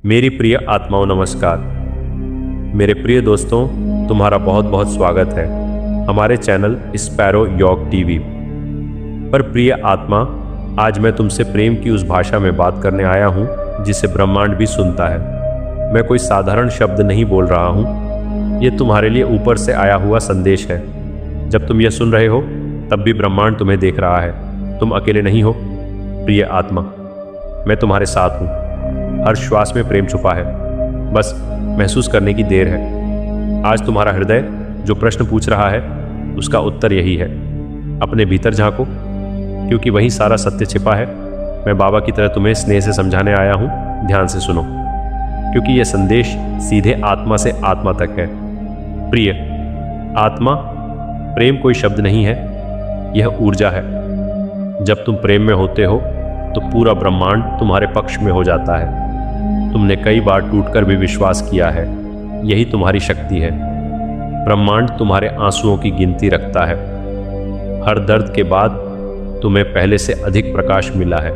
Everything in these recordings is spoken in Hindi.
मेरी प्रिय आत्माओं नमस्कार। मेरे प्रिय दोस्तों, तुम्हारा बहुत बहुत स्वागत है हमारे चैनल स्पैरो योग टीवी पर। प्रिय आत्मा, आज मैं तुमसे प्रेम की उस भाषा में बात करने आया हूँ जिसे ब्रह्मांड भी सुनता है। मैं कोई साधारण शब्द नहीं बोल रहा हूँ, ये तुम्हारे लिए ऊपर से आया हुआ संदेश है। जब तुम यह सुन रहे हो तब भी ब्रह्मांड तुम्हें देख रहा है। तुम अकेले नहीं हो प्रिय आत्मा, मैं तुम्हारे साथ हूँ। हर श्वास में प्रेम छुपा है, बस महसूस करने की देर है। आज तुम्हारा हृदय जो प्रश्न पूछ रहा है उसका उत्तर यही है। अपने भीतर झांको, क्योंकि वहीं सारा सत्य छिपा है। मैं बाबा की तरह तुम्हें स्नेह से समझाने आया हूँ। ध्यान से सुनो, क्योंकि यह संदेश सीधे आत्मा से आत्मा तक है। प्रिय आत्मा, प्रेम कोई शब्द नहीं है, यह ऊर्जा है। जब तुम प्रेम में होते हो तो पूरा ब्रह्मांड तुम्हारे पक्ष में हो जाता है। तुमने कई बार टूटकर भी विश्वास किया है, यही तुम्हारी शक्ति है। ब्रह्मांड तुम्हारे आंसुओं की गिनती रखता है। हर दर्द के बाद तुम्हें पहले से अधिक प्रकाश मिला है।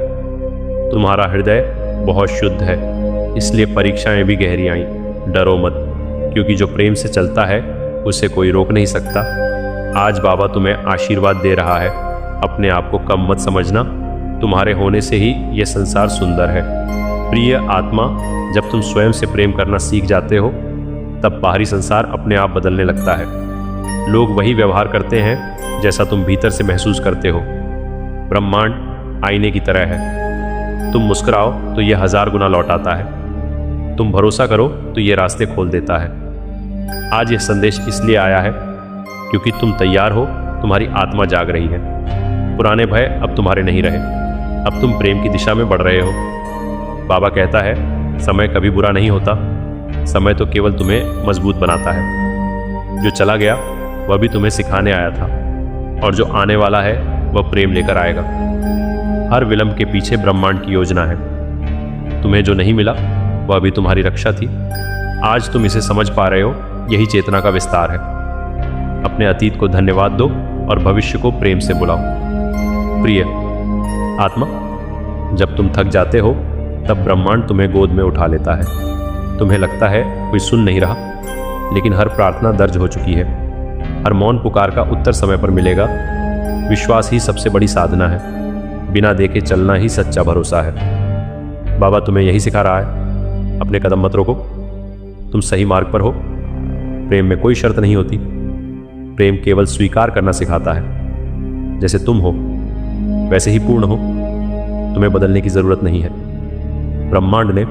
तुम्हारा हृदय बहुत शुद्ध है, इसलिए परीक्षाएं भी गहरी आईं। डरो मत, क्योंकि जो प्रेम से चलता है उसे कोई रोक नहीं सकता। आज बाबा तुम्हें आशीर्वाद दे रहा है। अपने आप को कम मत समझना, तुम्हारे होने से ही यह संसार सुंदर है। प्रिय आत्मा, जब तुम स्वयं से प्रेम करना सीख जाते हो तब बाहरी संसार अपने आप बदलने लगता है। लोग वही व्यवहार करते हैं जैसा तुम भीतर से महसूस करते हो। ब्रह्मांड आईने की तरह है। तुम मुस्कुराओ तो यह 1000 गुना लौटाता है। तुम भरोसा करो तो यह रास्ते खोल देता है। आज यह संदेश इसलिए आया है क्योंकि तुम तैयार हो। तुम्हारी आत्मा जाग रही है। पुराने भय अब तुम्हारे नहीं रहे। अब तुम प्रेम की दिशा में बढ़ रहे हो। बाबा कहता है, समय कभी बुरा नहीं होता, समय तो केवल तुम्हें मजबूत बनाता है। जो चला गया वह भी तुम्हें सिखाने आया था, और जो आने वाला है वह प्रेम लेकर आएगा। हर विलंब के पीछे ब्रह्मांड की योजना है। तुम्हें जो नहीं मिला वह भी तुम्हारी रक्षा थी। आज तुम इसे समझ पा रहे हो, यही चेतना का विस्तार है। अपने अतीत को धन्यवाद दो और भविष्य को प्रेम से बुलाओ। प्रिय आत्मा, जब तुम थक जाते हो तब ब्रह्मांड तुम्हें गोद में उठा लेता है। तुम्हें लगता है कोई सुन नहीं रहा, लेकिन हर प्रार्थना दर्ज हो चुकी है। हर मौन पुकार का उत्तर समय पर मिलेगा। विश्वास ही सबसे बड़ी साधना है। बिना देखे चलना ही सच्चा भरोसा है। बाबा तुम्हें यही सिखा रहा है। अपने कदम मत रोको, तुम सही मार्ग पर हो। प्रेम में कोई शर्त नहीं होती। प्रेम केवल स्वीकार करना सिखाता है। जैसे तुम हो वैसे ही पूर्ण हो। तुम्हें बदलने की जरूरत नहीं है। ब्रह्मांड ने